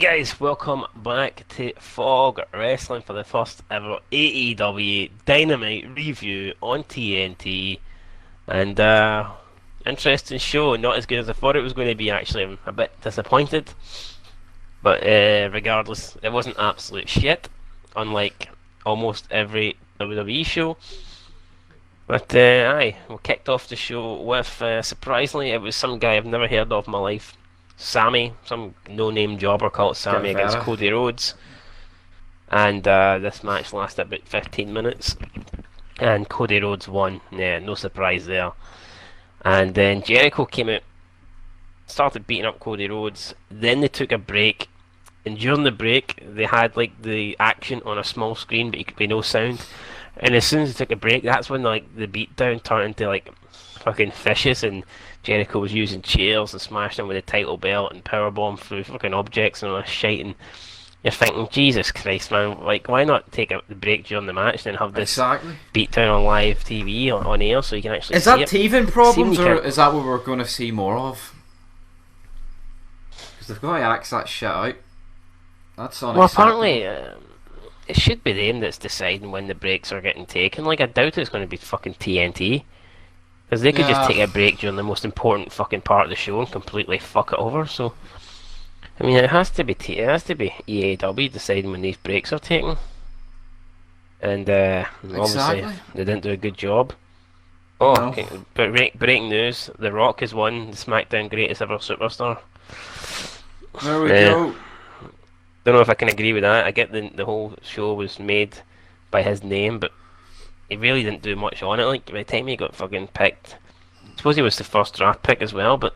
Guys, welcome back to Fog Wrestling for the first ever AEW Dynamite review on TNT. And interesting show, not as good as I thought it was going to be actually. I'm a bit disappointed. But regardless, it wasn't absolute shit, unlike almost every WWE show. But aye, we kicked off the show with, surprisingly, it was some guy I've never heard of in my life. Sammy, some no-name jobber called Sammy against Cody Rhodes. And this match lasted about 15 minutes. And Cody Rhodes won. Yeah, no surprise there. And then Jericho came out, started beating up Cody Rhodes. Then they took a break. And during the break, they had like the action on a small screen, but you could be no sound. And as soon as they took a break, that's when like the beatdown turned into like fucking fishes, and Jericho was using chairs and smashing them with a title belt and powerbomb through fucking objects and all this shit. And you're thinking, Jesus Christ, man! Like, why not take the break during the match and then have this beatdown on live TV on air so you can actually see it? Is that teething problems, or is that what we're going to see more of? Because they've got to axe that shit out. That's unacceptable. Well, apparently, it should be them that's deciding when the breaks are getting taken. Like, I doubt it's going to be fucking TNT. Because they could just take a break during the most important fucking part of the show and completely fuck it over. So, I mean, it has to be EAW deciding when these breaks are taken. And obviously, they didn't do a good job. Oh, no. Okay. But breaking news: The Rock has won the SmackDown Greatest Ever Superstar. There we go. Don't know if I can agree with that. I get the whole show was made by his name, but he really didn't do much on it. Like, by the time he got fucking picked, I suppose he was the first draft pick as well, but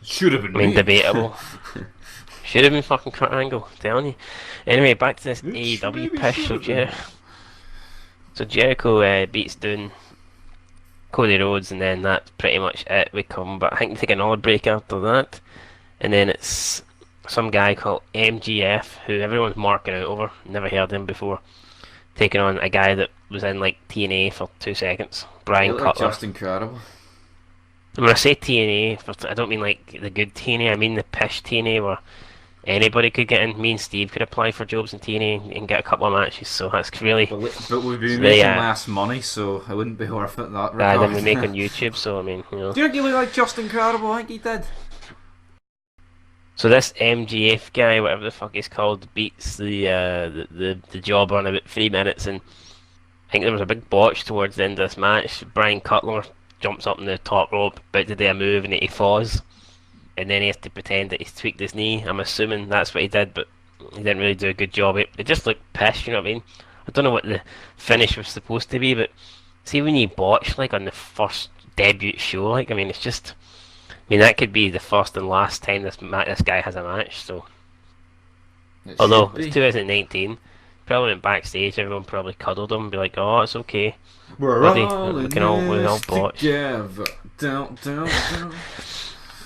should have been. I mean, debatable. Should have been fucking Kurt Angle, I'm telling you. Anyway, back to this AEW pish. So Jericho beats down Cody Rhodes, and then that's pretty much it. We come, but I think we take another break after that, and then it's some guy called MGF, who everyone's marking out over. Never heard him before. Taking on a guy that was in like TNA for 2 seconds. Brian Cutler. Just incredible. And when I say TNA, I don't mean like the good TNA. I mean the pish TNA where anybody could get in. Me and Steve could apply for jobs in TNA and get a couple of matches. So that's really. But we'd be making less money, so it wouldn't be worth it. That. Then we make on YouTube. So I mean, you know. Do you think he looked like Just Incredible? I think he did. So this MGF guy, whatever the fuck he's called, beats the jobber in about 3 minutes, and I think there was a big botch towards the end of this match. Brian Cutler jumps up on the top rope, about to do a move, and he falls, and then he has to pretend that he's tweaked his knee. I'm assuming that's what he did, but he didn't really do a good job. It just looked pish, you know what I mean? I don't know what the finish was supposed to be, but see when you botch like on the first debut show, like I mean, it's just. I mean, that could be the first and last time this guy has a match, so. Although, it's 2019, probably went backstage, everyone probably cuddled him and be like, oh, it's okay. We're all botch. Together. Down.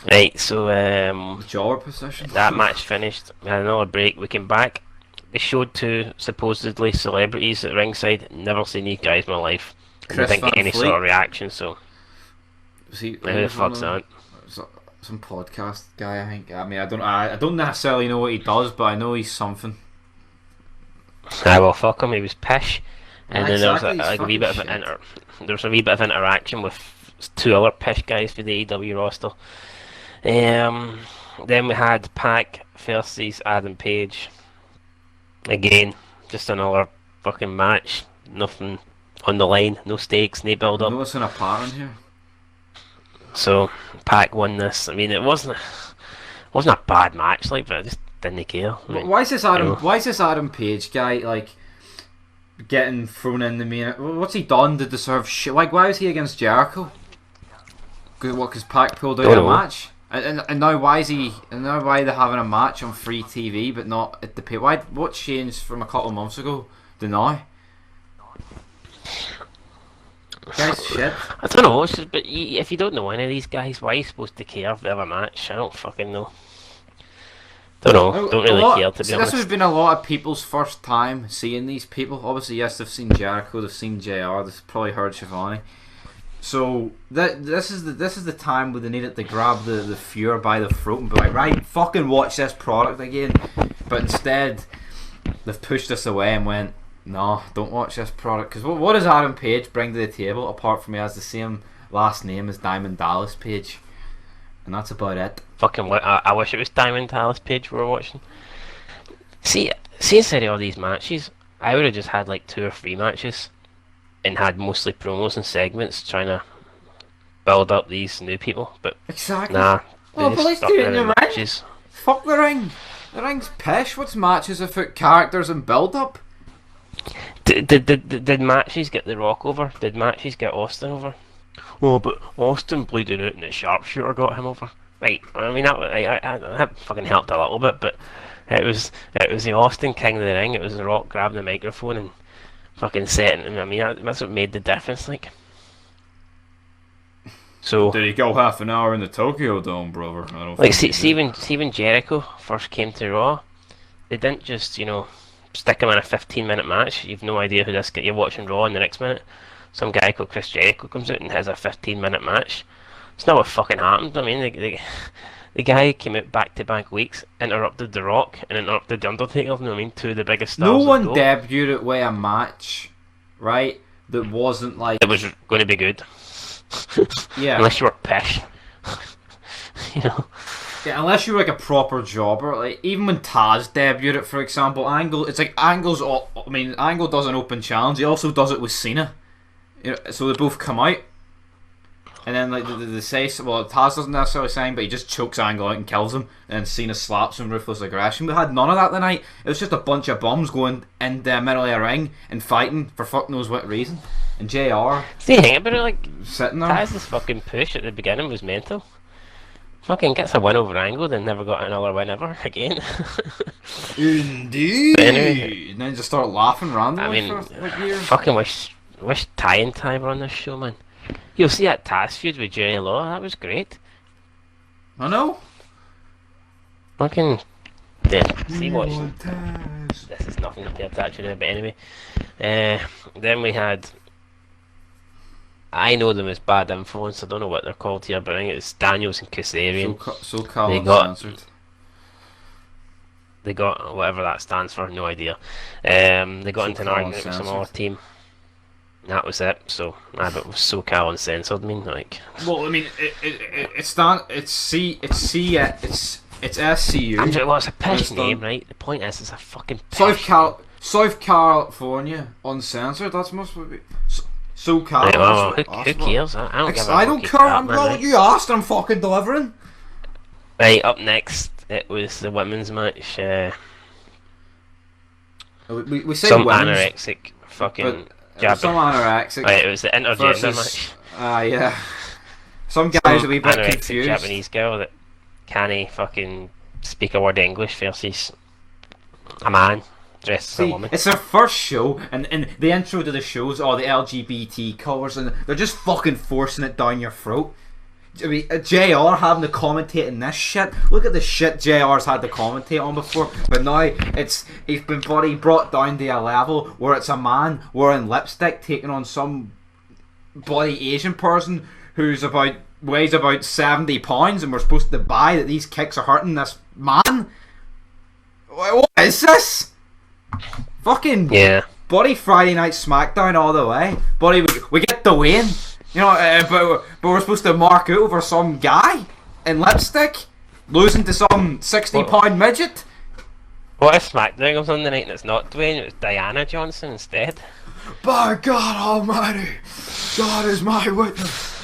Right, so, jaw position. That match finished, we had another break, we came back. They showed 2 supposedly celebrities at ringside. Never seen these guys in my life. I didn't get any sort of reaction, so. Who the fuck's that? Some podcast guy, I think. I mean, I don't necessarily know what he does, but I know he's something. Well, fuck him. He was pish, and then there was a wee bit of interaction with 2 other pish guys for the AEW roster. Then we had Pac versus Adam Page. Again, just another fucking match. Nothing on the line. No stakes. No build up. I'm noticing a pattern here. So Pac won this. I mean, it wasn't a bad match, like, but I just didn't care. I mean, why is this Adam Page guy like getting thrown in the main? What's he done to deserve shit? Like, why was he against Jericho? Because Pac pulled out a match, and now why is he? And now why are they having a match on free TV but not at the pay? What changed from a couple of months ago to now? Guys, shit. I don't know, but if you don't know any of these guys, why are you supposed to care if they have a match? I don't fucking know. Don't really care, to be honest. This has been a lot of people's first time seeing these people. Obviously, yes, they've seen Jericho, they've seen JR, they've probably heard Shivani. So this is the time where they needed to grab the viewer by the throat and be like, right, fucking watch this product again. But instead, they've pushed us away and went, no, don't watch this product. Because what does Adam Page bring to the table apart from he has the same last name as Diamond Dallas Page, and that's about it. Fucking, I wish it was Diamond Dallas Page we were watching. See, instead of all these matches, I would have just had like 2 or 3 matches and had mostly promos and segments trying to build up these new people. But exactly. nah, they but just let's stuck do it there in the ring. matches. Fuck the ring. The ring's pish. What's matches without characters and build up? Did matches get The Rock over? Did matches get Austin over? Oh, but Austin bleeding out and the sharpshooter got him over. Right, I mean that fucking helped a little bit, but it was the Austin King of the Ring. It was The Rock grabbing the microphone and fucking setting him. I mean that's what made the difference. Like, so did he go half an hour in the Tokyo Dome, brother? I don't like see when Jericho first came to Raw, they didn't just stick him in a 15-minute match. You've no idea who this guy. You're watching Raw, and the next minute, some guy called Chris Jericho comes out and has a 15-minute match. It's not what fucking happened. I mean, the guy came out back-to-back weeks, interrupted The Rock, and interrupted The Undertaker. You know what I mean? 2 of the biggest stars. No one of debuted with a match, right? That wasn't like it was going to be good. Yeah. Unless you were pish. Yeah, unless you're like a proper jobber. Like even when Taz debuted it, for example, Angle. It's like Angle does an open challenge. He also does it with Cena. So they both come out, and then like they say, well, Taz doesn't necessarily sign, but he just chokes Angle out and kills him, and Cena slaps him, ruthless aggression. We had none of that tonight. It was just a bunch of bums going in the middle of a ring and fighting for fuck knows what reason. And JR See, hang about it, like sitting there. Taz's fucking push at the beginning was mental. Fucking gets a win over Angle, then never got another win ever again. Indeed. Anyway, and then just start laughing randomly. I mean, for like years. fucking wish Ty and Ty were on this show, man. You'll see that Taz feud with Jerry Law. That was great. I know. Fucking see watching. This is nothing to pay attention to, but anyway. Then we had. I know them as Bad Influence. I don't know what they're called here, but I think it's Daniels and Kazarian. So Uncensored. They got whatever that stands for. No idea. They got into an argument with some other team. That was it. So, but it was SoCal Uncensored. I mean, like. Well, I mean, it's SCU. Well, it's a pish name, right? The point is, it's a fucking pish. South California Uncensored. That's must be. SoCal. Right, well, who cares? I don't give a I don't fucking care. crap, I'm man, not right? you asked. I'm fucking delivering. Right, up next, it was the women's match. We say Some women's, anorexic fucking some anorexic. Right, it was the intergender versus, match. Yeah. Some guys Some a wee bit anorexic confused. Japanese girl that can't fucking speak a word of English versus a man dressed as a woman. It's their first show, and the intro to the show's all the LGBT colours, and they're just fucking forcing it down your throat. I mean, JR having to commentate in this shit. Look at the shit JR's had to commentate on before, but now he's been brought down to a level where it's a man wearing lipstick taking on some bloody Asian person who's weighs about 70 pounds, and we're supposed to buy that these kicks are hurting this man. What is this? Fucking Yeah. Buddy, Friday Night SmackDown all the way. Buddy, we get the win. But we're supposed to mark out over some guy in lipstick losing to some 60-pound midget. What if SmackDown comes on the night and it's not Dwayne, it was Diana Johnson instead? By God Almighty, God is my witness.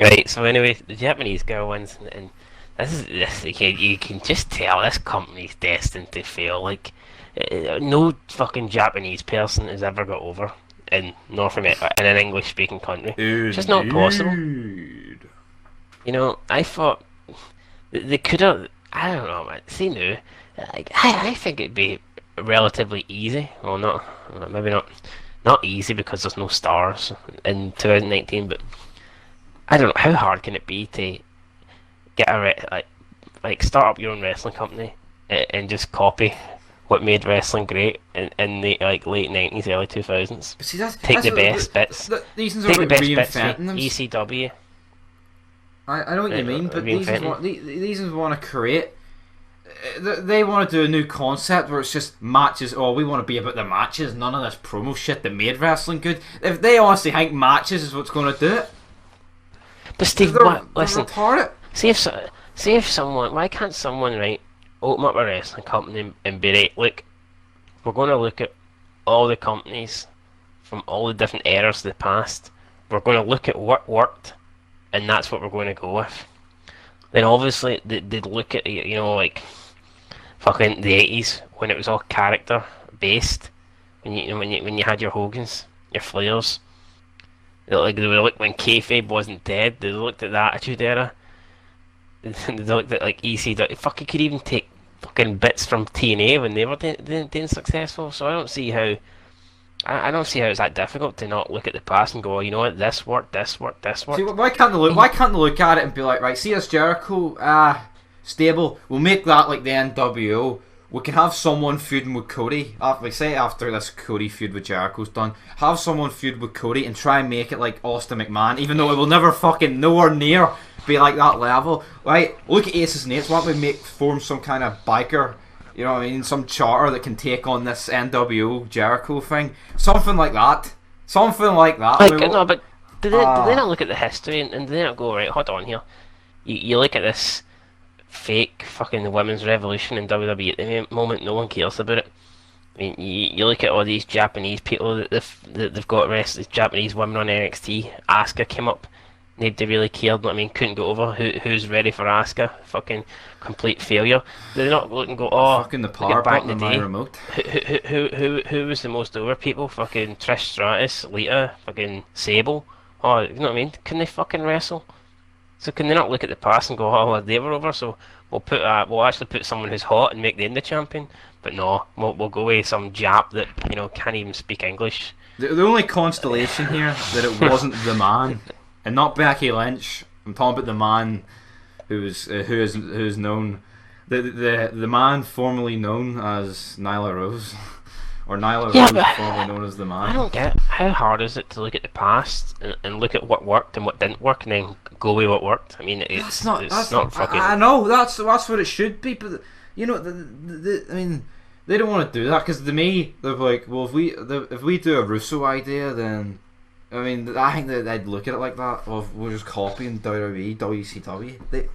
Right, so anyway, the Japanese girl wins, and this you can just tell this company's destined to fail. Like, no fucking Japanese person has ever got over in North America, in an English-speaking country. It's just not possible. I thought they could have. I don't know, man. See now, like, I think it'd be relatively easy. Well, maybe not easy because there's no stars in 2019. But I don't know, how hard can it be to get like start up your own wrestling company and just copy what made wrestling great in the like late 90s, early 2000s. But see, that's Take that's the what best bits. these things are Take the about best bits for reinventing them. ECW. I know what you mean, but Reinventing. these ones want to create. They want to do a new concept where it's just matches. Oh, we want to be about the matches. None of this promo shit that made wrestling good. If they honestly think matches is what's going to do it, But Steve, they're listen. retarded. See if someone. Why can't someone open up a wrestling company and be right? Look, we're going to look at all the companies from all the different eras of the past. We're going to look at what worked, and that's what we're going to go with. Then obviously they'd look at like fucking the 80s when it was all character based. When you had your Hogans, your Flairs. They were like when kayfabe wasn't dead. They looked at the Attitude Era. They looked at like ECW. Fuck, you could even take fucking bits from TNA when they were doing successful. So I don't see how. I don't see how it's that difficult to not look at the past and go, oh, you know what, this worked, this worked, this See, worked. why can't they look? Why can't they look at it and be like, right, see us Jericho, stable. We'll make that like the NWO. We can have someone feuding with Cody. Like say after this Cody feud with Jericho's done, have someone feud with Cody and try and make it like Austin McMahon, even though it will never fucking nowhere near be like that level. Right? Look at Aces and Eights. Why don't we form some kind of biker? You know what I mean? Some charter that can take on this NWO Jericho thing. Something like that. Something like that. Like, no, but do they not look at the history and do they not go, right, hold on here. You look at this fake fucking women's revolution in WWE at the moment, no one cares about it. I mean, you look at all these Japanese people that they've got wrestlers, Japanese women on NXT. Asuka came up. Nobody really cared. I mean, couldn't go over. Who's ready for Asuka? Fucking complete failure. They're not looking and go, oh, fucking the look power at back in button the on my day. remote. Who was the most over people? Fucking Trish Stratus, Lita, fucking Sable. Oh, you know what I mean? Can they fucking wrestle? So can they not look at the past and go, oh, well, they were over, so we'll actually put someone who's hot and make them the champion? But no, we'll go with some Jap that can't even speak English. The only constellation here that it wasn't the man, and not Becky Lynch. I'm talking about the man who is known, the man formerly known as Nyla Rose, or Nyla Yeah, Rose but formerly known as the I man. don't get it. How hard is it to look at the past and look at what worked and what didn't work and then go with what worked? I mean, it's not fucking. I know that's what it should be, but you know, I mean, they don't want to do that because to me they're like, well, if we do a Russo idea, then I mean, I think that they'd look at it like that. Well, we're just copying WWE, WCW.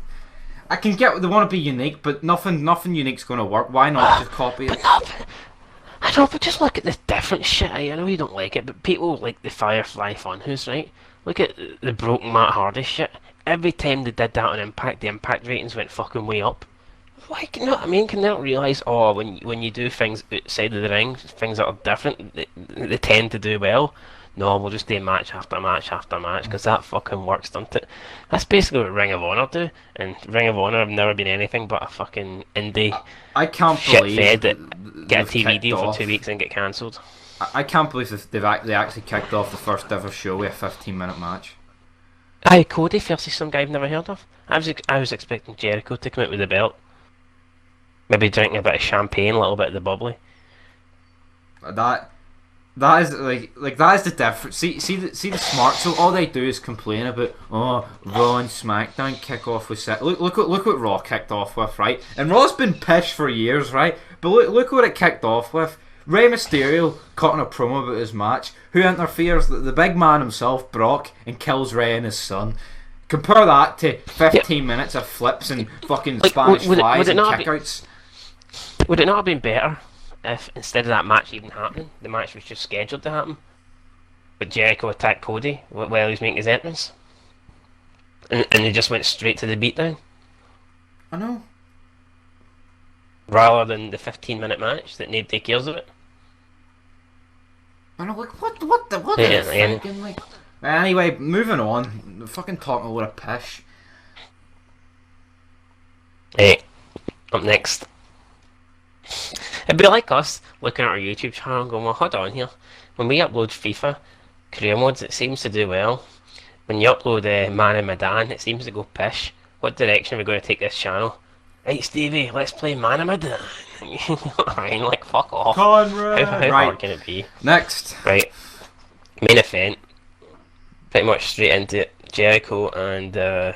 I can get they want to be unique, but nothing unique's going to work. Why not just copy it? But no, I know, but just look at the different shit. I know you don't like it, but people like the Firefly Funhouse, right? Look at the broken Matt Hardy shit. Every time they did that on Impact, the Impact ratings went fucking way up. Like, you know what I mean? Can they not realise, oh, when you do things outside of the ring, things that are different, they tend to do well? No, we'll just do match after match after match, because that fucking works, doesn't it? That's basically what Ring of Honor do, and Ring of Honor have never been anything but a fucking indie I can't shit believe fed that get a they've TV kicked deal off. for 2 weeks and get cancelled. I can't believe they actually kicked off the first ever show with a 15-minute match. Aye, Cody versus some guy I've never heard of. I was expecting Jericho to come out with the belt. Maybe drinking a bit of champagne, a little bit of the bubbly. That is like that is the difference. See the smart. So all they do is complain about Raw and SmackDown kick off with set. Look what Raw kicked off with, right? And Raw's been pissed for years, right? But look what it kicked off with. Rey Mysterio cutting a promo about his match. Who interferes? The big man himself, Brock, and kills Rey and his son. Compare that to 15 minutes of flips and fucking Like, Spanish flies and not be- kickouts. Would it not have been better if instead of that match even happening, the match was just scheduled to happen? But Jericho attacked Cody while he was making his entrance, and they just went straight to the beatdown I know. rather than the 15-minute match that nobody cares about. I know, like, what are Yeah, they thinking, like? Anyway, moving on. Fucking talking a lot of pish. Hey, up next. It'd be like us looking at our YouTube channel and going, well, hold on here. When we upload FIFA career modes, it seems to do well. When you upload Man and Medan, it seems to go pish. What direction are we going to take this channel? Right, Stevie, let's play Man of Medan. I mean, like, fuck off. Conrad! How Right, hard can it be? next. Right, main event. Pretty much straight into it. Jericho and the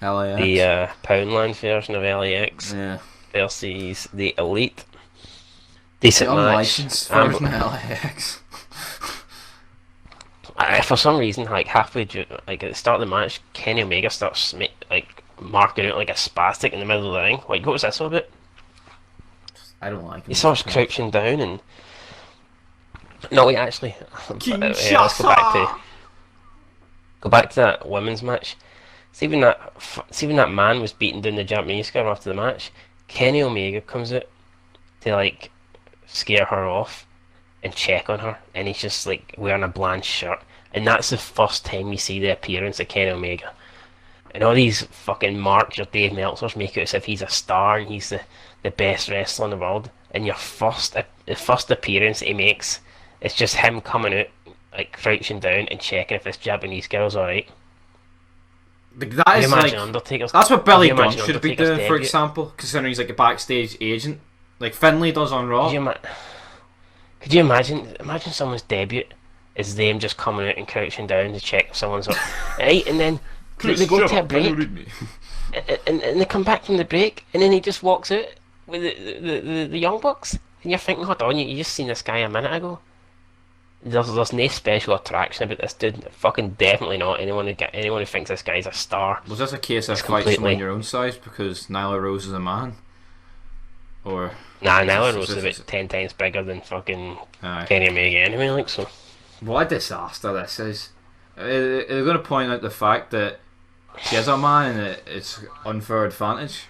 LAX. Poundland version of LAX Yeah. versus the Elite. The Decent match. unlicensed version of LAX. For some reason, like halfway through, like at the start of the match, Kenny Omega starts like marking out like a spastic in the middle of the ring. Like, what was this all about? I don't like He him. starts crouching down and no, wait, actually, yeah, let's Kinshasa! go back to that women's match. See when that man was beating down the Japanese girl after the match, Kenny Omega comes out to like scare her off and check on her, and he's just like wearing a bland shirt, and that's the first time you see the appearance of Kenny Omega. And all these fucking Marks or Dave Meltzers make it as if he's a star and he's the best wrestler in the world. And the first appearance he makes, it's just him coming out, like crouching down and checking if this Japanese girl's alright. That Could you is imagine like. Undertaker's? That's what Could Billy you Gunn imagine should be Undertaker's doing, for debut? example, considering he's like a backstage agent. Like Finlay does on Could Raw. you, could you imagine someone's debut is them just coming out and crouching down to check if someone's up, right? And then they go to a break, and they come back from the break, and then he just walks out with the Young Bucks, and you're thinking, hold on, you just seen this guy a minute ago. There's no special attraction about this dude. Fucking definitely not. Anyone who thinks this guy's a star Was this a case of is fight someone completely. your own size because Nyla Rose is a man? Or. Nah, Is Nyla this, Rose is is this, about 10 times bigger than fucking Aye. Kenny Omega anyway. Like so. What a disaster this is. They're going to point out the fact that she is a man and it's unfair advantage.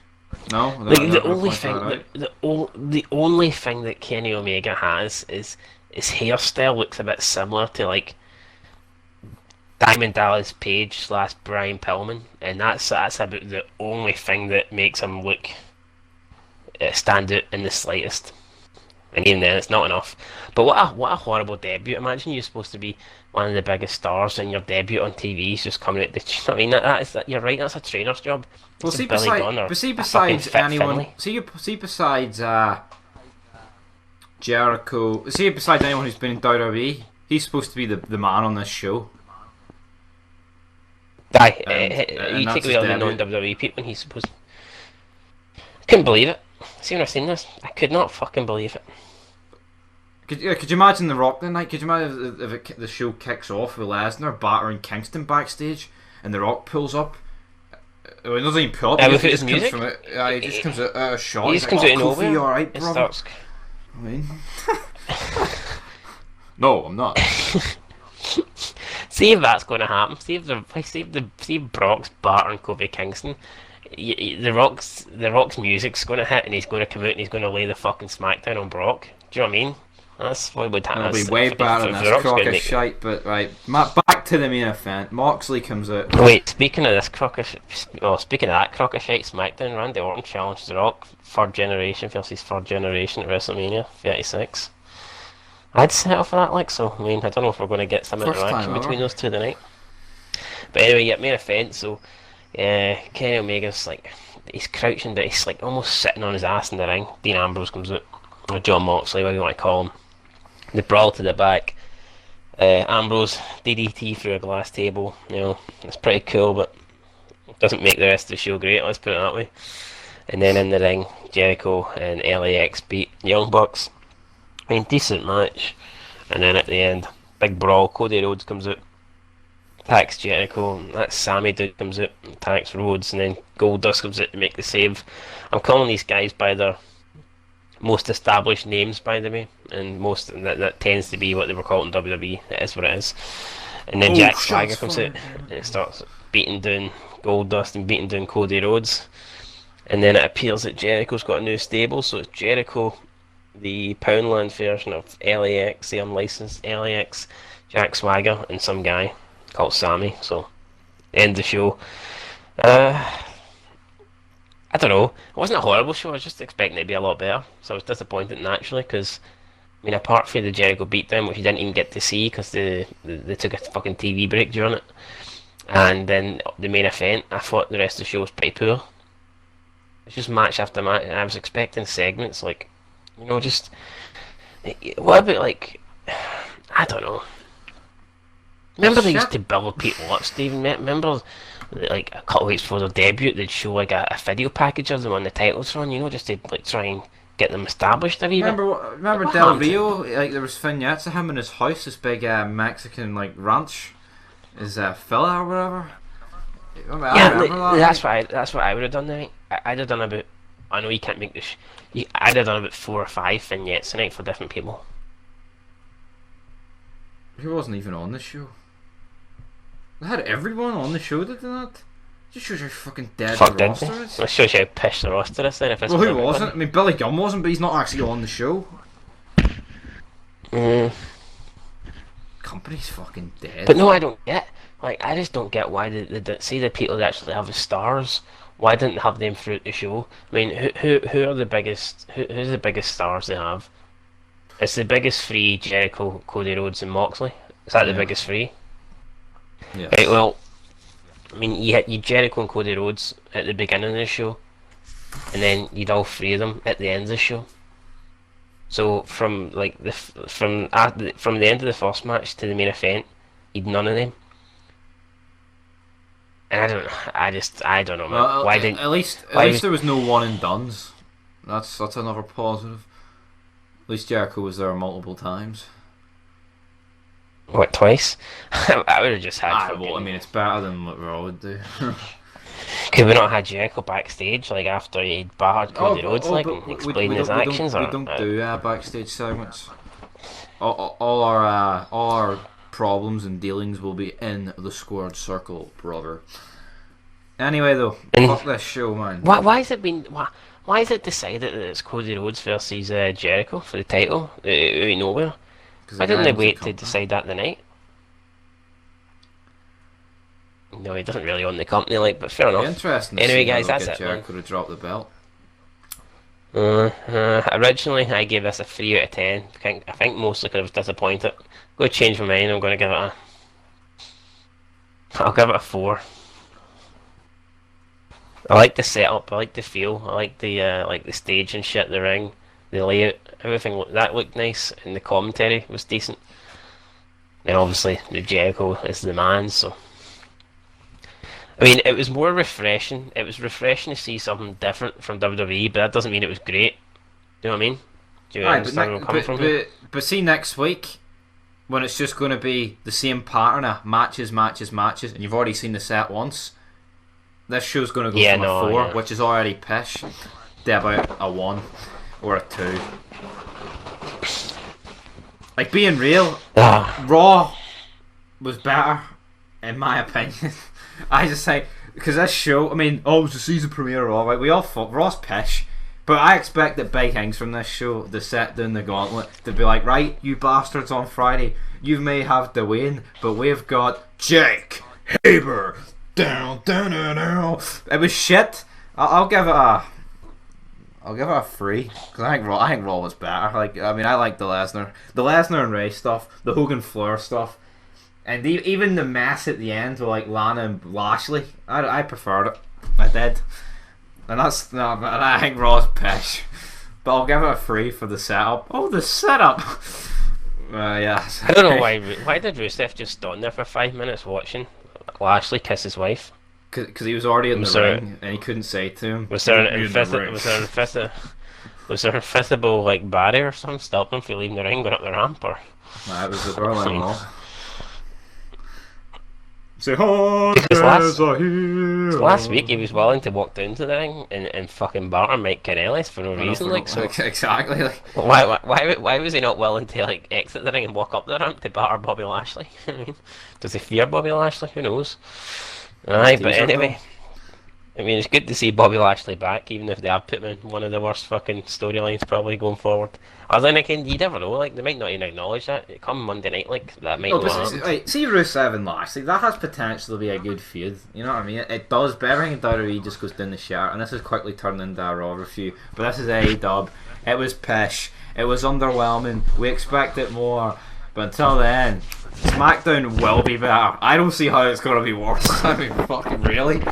No, Like they're the not going to only point thing, that out. the only thing that Kenny Omega has is his hairstyle looks a bit similar to like Diamond Dallas Page slash Brian Pillman, and that's about the only thing that makes him look stand out in the slightest. And even then, it's not enough. But what a horrible debut! Imagine you're supposed to be one of the biggest stars, and your debut on TV is just coming out. I mean, you're right. That's a trainer's job. Well, It's a see, Billy Gunn or a fucking besides fit anyone, Finlay. see besides Jericho, see besides anyone who's been in WWE, he's supposed to be the man on this show, Aye, and you that's take his away all the debut. non-WWE people, and he's supposed. Couldn't believe it. See when I've seen this, I could not fucking believe it. Could you imagine The Rock tonight? Could you imagine the show kicks off with Lesnar battering Kingston backstage, and The Rock pulls up? Well, he doesn't even pull up. Yeah, He with just, he his just comes music, from it. He just comes out a shot. he He's just like, comes out of "Oh, Kofi, you nowhere alright, and brother?" starts. I mean, no, I'm not. See if that's going to happen. See if Brock's battering Kofi Kingston. The Rock's music's going to hit, and he's going to come out and he's going to lay the fucking smackdown on Brock. Do you know what I mean? That's what would happen. It'll be way better than If this The Rock's crock going to of make. shite. But right, back to the main event. Moxley comes out. Wait, speaking of this speaking of that crock of shite SmackDown, Randy Orton challenged The Rock, third generation versus third generation at WrestleMania 36. I'd settle for that, like so. I mean, I don't know if we're going to get some First time interaction ever. between those two tonight. But anyway, yeah, main event. So, Kenny Omega's like he's crouching, but he's like almost sitting on his ass in the ring. Dean Ambrose comes out, or John Moxley, whatever you want to call him. They brawl to the back. Ambrose DDT through a glass table. You know, it's pretty cool, but it doesn't make the rest of the show great. Let's put it that way. And then in the ring, Jericho and LAX beat Young Bucks. I mean, decent match. And then at the end, big brawl. Cody Rhodes comes out, attacks Jericho. That Sammy dude comes out, attacks Rhodes, and then Goldust comes out to make the save. I'm calling these guys by their most established names, by the way, and that tends to be what they were called in WWE. It is what it is. And then Jack Swagger comes out and it starts beating down Goldust and beating down Cody Rhodes. And then it appears that Jericho's got a new stable, so it's Jericho, the Poundland version of LAX, the unlicensed LAX, Jack Swagger, and some guy called Sammy. So, end the show. I don't know. It wasn't a horrible show. I was just expecting it to be a lot better. So I was disappointed naturally because, I mean, apart from the Jericho beatdown, which you didn't even get to see because they took a fucking TV break during it, and then the main event, I thought the rest of the show was pretty poor. It's just match after match, and I was expecting segments like, just what about like, I don't know. It's Remember they shit. used to build people up, Stephen? Remember, like a couple of weeks before their debut, they'd show like a video package of them on the titles run, just to like try and get them established a wee bit. Remember What Del happened to Rio? Like there was vignettes of him in his house, this big Mexican like ranch, his villa or whatever. I Yeah, remember that. that's what I would have done tonight. I'd have done about. I know you can't make this. I'd have done about 4 or 5 vignettes tonight for different people. He wasn't even on the show. They had everyone on the show, did they not? Just shows how fucking dead the Fuck, did they? roster is. That shows you how pissed the roster is then. If this Well, was who everybody. wasn't? I mean, Billy Gunn wasn't, but he's not actually on the show. Mm. Company's fucking dead. But no, I don't get. Like, I just don't get why they see the people that actually have the stars. Why didn't they have them throughout the show? I mean, who are the biggest? Who's the biggest stars they have? It's the biggest three: Jericho, Cody Rhodes, and Moxley. Is that the Yeah. biggest three? Yes. Right. Well, I mean, you had Jericho and Cody Rhodes at the beginning of the show, and then you'd all three of them at the end of the show. So from like from the end of the first match to the main event, you'd none of them. And I don't know, man. Well, Why didn't at least why was there was no one and dones. That's another positive. At least Jericho was there multiple times. what twice? I would have just had. Well, I mean, it's better than what Raw would do. Could we not had Jericho backstage like after he'd barred Cody Rhodes like but and explained his actions? we don't do backstage segments. All our problems and dealings will be in the squared circle, brother. Anyway, though, And fuck this show, man. why has it been why is it decided that it's Cody Rhodes versus Jericho for the title out of nowhere? Because Why didn't they wait to decide that the night? No, he doesn't really own the company, like, but fair enough. Interesting. Anyway, see how guys, they'll that's get it, man. Jericho to drop the belt. Originally, I gave this a 3 out of 10. I think mostly because I was disappointed. Go change my mind. I'm going to give it a. I'll give it a 4. I like the setup. I like the feel. I like the stage and shit, the ring, the layout, everything. That looked nice, and the commentary was decent. And obviously, the Jericho is the man. So, I mean, it was more refreshing. It was refreshing to see something different from WWE, but that doesn't mean it was great. Do you know what I mean? Do you Aye, understand where I'm coming from here? but see next week when it's just going to be the same pattern of matches, and you've already seen the set once. This show's going to go from a 4, which is already pish, to about a 1 or a 2. Like, being real, Raw was better, in my opinion. I just say, because this show, I mean, it was the season premiere of Raw, right? We all thought Raw's pish. But I expect that big things from this show, the set down the gauntlet, to be like, right, you bastards on Friday, you may have the win, but we've got Jake Hager. Down. It was shit. I'll give it a 3 because I think Raw was better. Like, I mean, I like the Lesnar and Ray stuff, the Hogan Flair stuff, and even the mess at the end with like Lana and Lashley. I preferred it. I did, and that's no. But I think Raw's pish. But I'll give it a 3 for the setup. Oh, the setup. Yeah. I don't know why did Rusev just stand there for 5 minutes watching Lashley kiss his wife? Because he was already in the there- ring and he couldn't say it to him. Was there an He was in the ring. invisible like barrier or something stopping him from leaving the ring, going up the ramp, or? Nah, it was the Berlin Wall. Say Last week he was willing to walk down to the ring and fucking batter Mike Kanellis for no reason, like so. Exactly. Like, Why was he not willing to like exit the ring and walk up the ramp to batter Bobby Lashley? I mean, does he fear Bobby Lashley? Who knows? Aye, but anyway, I mean, it's good to see Bobby Lashley back, even if they have put him in one of the worst fucking storylines probably going forward. Or then again, you never know, like, they might not even acknowledge that. Come Monday night, like, that might not happen. Right, see Rusev and Lashley, that has potential to be a good feud. You know what I mean? It does, but everything in WWE just goes down the shitter, and this is quickly turned into a Raw review. But this is AEW. It was pish. It was underwhelming. We expected more. But until then, SmackDown will be better. I don't see how it's going to be worse. I mean, fucking really?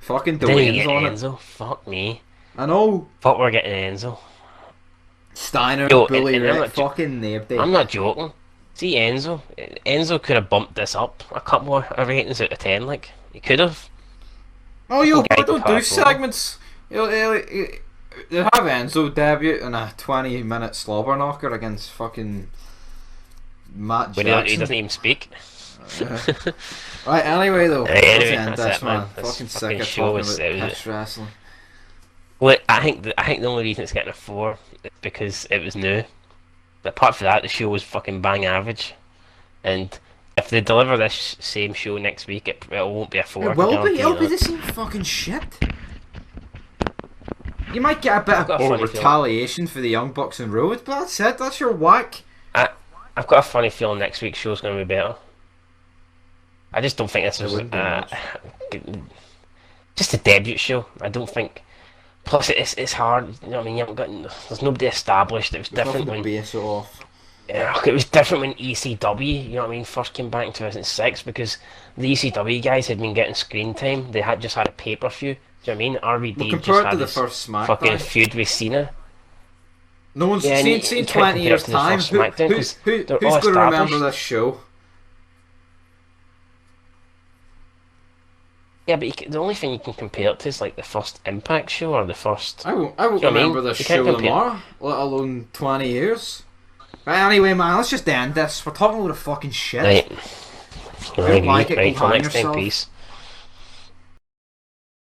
Fucking Didn't even Dwayne's get on it. Enzo. Fuck me. I know. Thought we're getting Enzo. Steiner, Yo, Bully and Ray, fucking nailed it. I'm not joking. See Enzo. Enzo could have bumped this up a couple of ratings out of 10. Like he could have. Oh, Fucking yo, guy but go don't do half over. segments. They have Enzo debut in a 20-minute slobber knocker against fucking Matt But he Jackson. doesn't even speak. Right, anyway though, Anyway, let's end that's this, it, man. man. This Fucking fucking sick of show talking was about piss wrestling. Well, I think the only reason it's getting a 4 is because it was new. But apart from that, the show was fucking bang average. And if they deliver this same show next week, it won't be a 4. I It can will be. guarantee It'll you be that. the same fucking shit. You might get a bit I've got a of funny feeling. retaliation for the Young Bucks and Road, but that's it. That's your whack. I've got a funny feeling next week's show's going to be better. I just don't think this It was wouldn't be much. just a debut show. I don't think. Plus, it's hard. You know what I mean? You haven't got. There's nobody established. It was There's different nothing to when. base it off. Yeah, it was different when ECW. You know what I mean? First came back in 2006 because the ECW guys had been getting screen time. They had just had a pay-per-view. Do you know what I mean? Well, RVD just compared had to the his first fucking SmackDown, feud with Cena. no one's Yeah, and you seen can't 20 compare years it to the time. first SmackDown 'cause Who's they're going all to remember established. this show? Yeah, but the only thing you can compare it to is like the first Impact show or the first. I won't Do you know what I mean? remember this You can't show compare. tomorrow, let alone 20 years. Right, anyway, man, let's just end this. We're talking about a fucking shit. Right. Don't I agree. like it, Right, go till hang next time, yourself. peace.